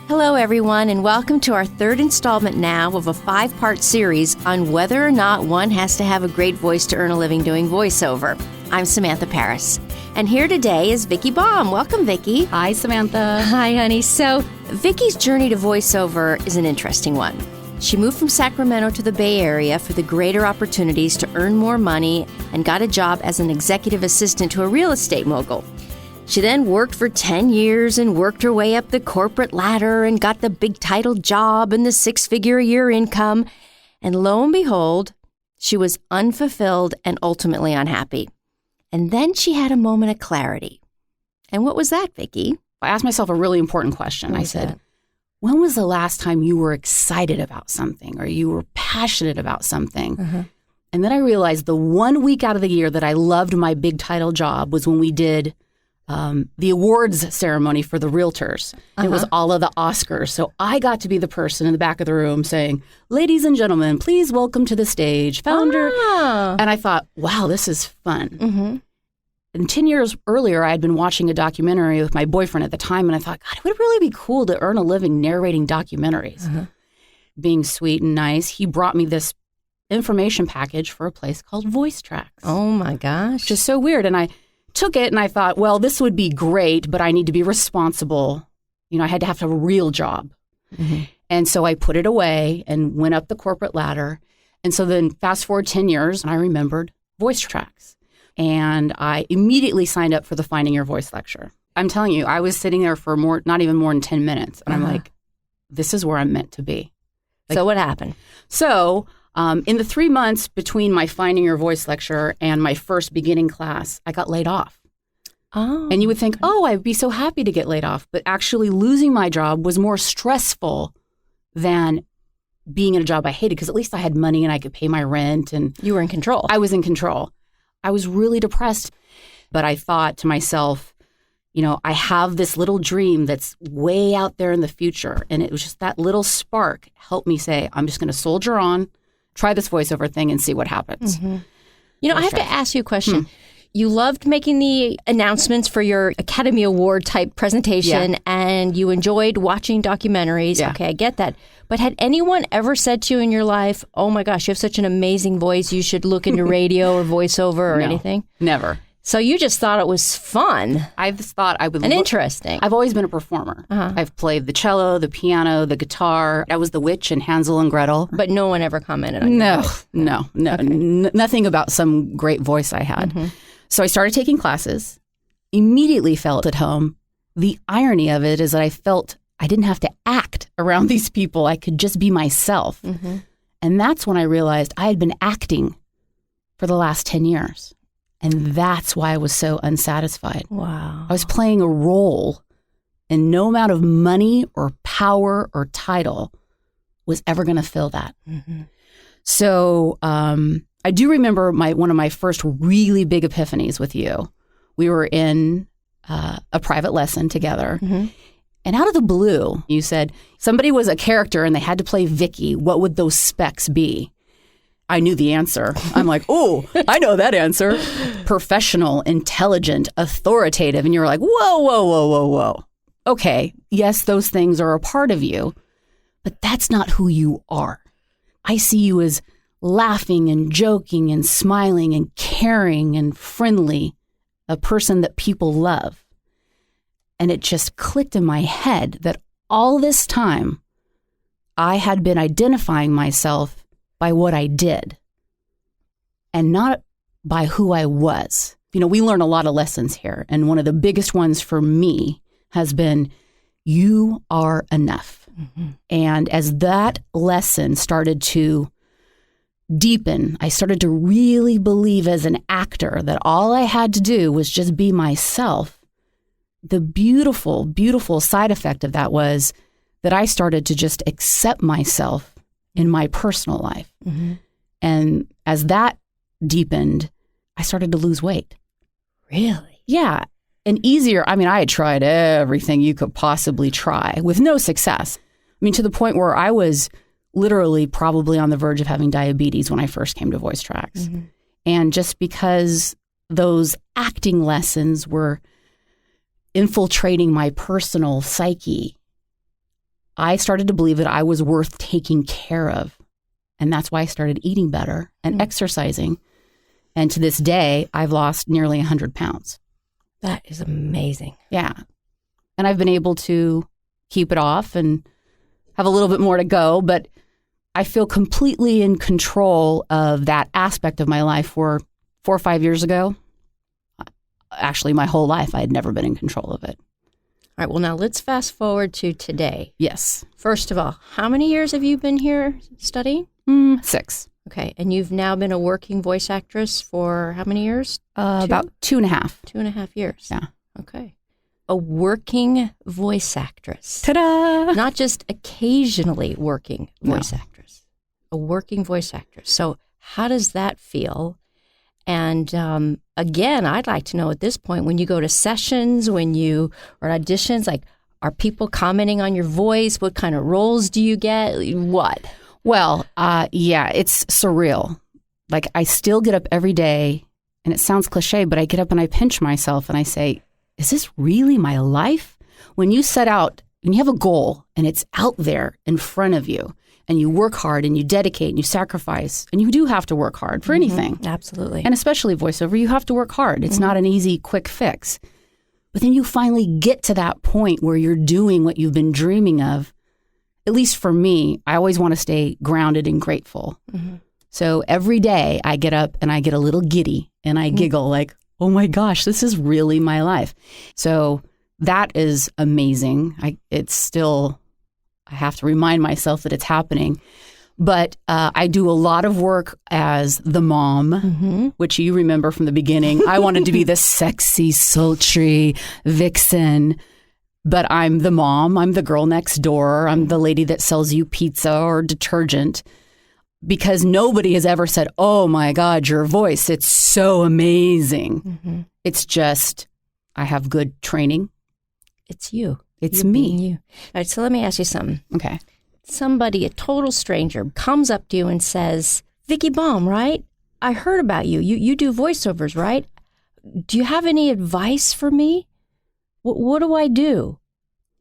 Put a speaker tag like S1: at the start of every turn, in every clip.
S1: Hello, everyone, and welcome to our third installment now of a 5-part series on whether or not one has to have a great voice to earn a living doing voiceover. I'm Samantha Paris, and here today is Vicki Baum. Welcome, Vicki.
S2: Hi, Samantha.
S1: Hi, honey. So, Vicki's journey to voiceover is an interesting one. She moved from Sacramento to the Bay Area for the greater opportunities to earn more money and got a job as an executive assistant to a real estate mogul. She then worked for 10 years and worked her way up the corporate ladder and got the big title job and the 6-figure-a-year income. And lo and behold, she was unfulfilled and ultimately unhappy. And then she had a moment of clarity. And what was that, Vicki?
S2: I asked myself a really important question. I said, when was the last time you were excited about something or you were passionate about something?
S1: Uh-huh.
S2: And then I realized the 1 week out of the year that I loved my big title job was when we did the awards ceremony for the realtors. It was all of the Oscars. So I got to be the person in the back of the room saying, ladies and gentlemen, please welcome to the stage, founder.
S1: Ah.
S2: And I thought, wow, this is fun.
S1: Mm-hmm.
S2: And 10 years earlier, I had been watching a documentary with my boyfriend at the time. And I thought, God, it would really be cool to earn a living narrating documentaries.
S1: Uh-huh.
S2: Being sweet and nice, he brought me this information package for a place called Voice Tracks.
S1: Oh, my gosh.
S2: Which is so weird. And I took it and I thought, well, this would be great, but I need to be responsible. You know, I had to have a real job.
S1: Mm-hmm.
S2: And so I put it away and went up the corporate ladder. And so then fast forward 10 years and I remembered Voice Tracks. And I immediately signed up for the Finding Your Voice lecture. I'm telling you, I was sitting there for not even more than 10 minutes. And I'm like, this is where I'm meant to be.
S1: So what happened?
S2: So in the 3 months between my Finding Your Voice lecture and my first beginning class, I got laid off.
S1: Oh.
S2: And you would think, oh, I'd be so happy to get laid off. But actually losing my job was more stressful than being in a job I hated, because at least I had money and I could pay my rent. And
S1: You were in control.
S2: I was in control. I was really depressed. But I thought to myself, you know, I have this little dream that's way out there in the future. And it was just that little spark helped me say, I'm just going to soldier on, try this voiceover thing and see what happens.
S1: Mm-hmm. You know, I have to ask you a question. You loved making the announcements for your Academy Award type presentation and you enjoyed watching documentaries.
S2: Yeah.
S1: Okay, I get that. But had anyone ever said to you in your life, oh my gosh, you have such an amazing voice, you should look into radio or voiceover or anything?
S2: Never.
S1: So you just thought it was fun.
S2: I've thought I would
S1: interesting.
S2: I've always been a performer. I've played the cello, the piano, the guitar. I was the witch in Hansel and Gretel.
S1: But no one ever commented on your voice.
S2: No. Nothing about some great voice I had.
S1: Mm-hmm.
S2: So I started taking classes, immediately felt at home. The irony of it is that I felt I didn't have to act around these people. I could just be myself.
S1: Mm-hmm.
S2: And that's when I realized I had been acting for the last 10 years. And that's why I was so unsatisfied.
S1: Wow.
S2: I was playing a role, and no amount of money or power or title was ever going to fill that.
S1: Mm-hmm.
S2: So I do remember one of my first really big epiphanies with you. We were in a private lesson together. Mm-hmm. And out of the blue, you said, somebody was a character and they had to play Vicki. What would those specs be? I knew the answer. I'm like, oh, I know that answer. Professional, intelligent, authoritative. And you're like, whoa. Okay, yes, those things are a part of you, but that's not who you are. I see you as laughing and joking and smiling and caring and friendly, a person that people love. And it just clicked in my head that all this time I had been identifying myself by what I did and not by who I was. You know, we learn a lot of lessons here. And one of the biggest ones for me has been, you are enough. Mm-hmm. And as that lesson started to deepen, I started to really believe as an actor that all I had to do was just be myself. The beautiful, beautiful side effect of that was that I started to just accept myself in my personal life. Mm-hmm. And as that deepened, I started to lose weight.
S1: Really?
S2: Yeah. And easier. I mean, I had tried everything you could possibly try with no success. I mean, to the point where I was literally probably on the verge of having diabetes when I first came to Voice Tracks. Mm-hmm. And just because those acting lessons were infiltrating my personal psyche, I started to believe that I was worth taking care of. And that's why I started eating better and exercising. And to this day, I've lost nearly 100 pounds.
S1: That is amazing.
S2: Yeah. And I've been able to keep it off and have a little bit more to go, but I feel completely in control of that aspect of my life where 4 or 5 years ago, actually my whole life, I had never been in control of it.
S1: All right. Well, now let's fast forward to today.
S2: Yes.
S1: First of all, how many years have you been here studying?
S2: 6.
S1: Okay. And you've now been a working voice actress for how many years?
S2: About 2.5.
S1: 2.5 years.
S2: Yeah.
S1: Okay. A working voice actress.
S2: Ta-da!
S1: Not just occasionally working voice actress. A working voice actress. So how does that feel? And again, I'd like to know at this point, when you go to sessions, when you or auditions, like, are people commenting on your voice? What kind of roles do you get? What?
S2: Well, yeah, it's surreal. Like, I still get up every day, and it sounds cliche, but I get up and I pinch myself and I say, is this really my life? When you set out, when you have a goal and it's out there in front of you, and you work hard and you dedicate and you sacrifice, and you do have to work hard for anything.
S1: Absolutely.
S2: And especially voiceover, you have to work hard. It's not an easy, quick fix. But then you finally get to that point where you're doing what you've been dreaming of. At least for me, I always want to stay grounded and grateful. So every day I get up and I get a little giddy and I giggle like, oh my gosh, this is really my life. So that is amazing. I have to remind myself that it's happening. But I do a lot of work as the mom, which you remember from the beginning. I wanted to be the sexy, sultry vixen, but I'm the mom. I'm the girl next door. I'm the lady that sells you pizza or detergent, because nobody has ever said, oh my God, your voice, it's so amazing. It's just, I have good training.
S1: It's you.
S2: It's
S1: You're
S2: me.
S1: being you. All right, so let me ask you something.
S2: Okay.
S1: Somebody, a total stranger, comes up to you and says, Vicki Baum, right? I heard about you. You do voiceovers, right? Do you have any advice for me? What do I do?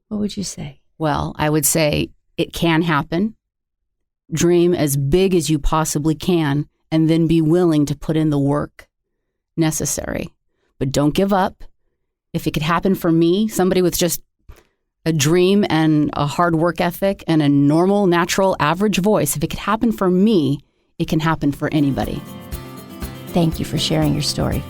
S1: What would you say?
S2: Well, I would say it can happen. Dream as big as you possibly can, and then be willing to put in the work necessary. But don't give up. If it could happen for me, somebody with just a dream and a hard work ethic and a normal, natural, average voice, if it could happen for me, it can happen for anybody.
S1: Thank you for sharing your story.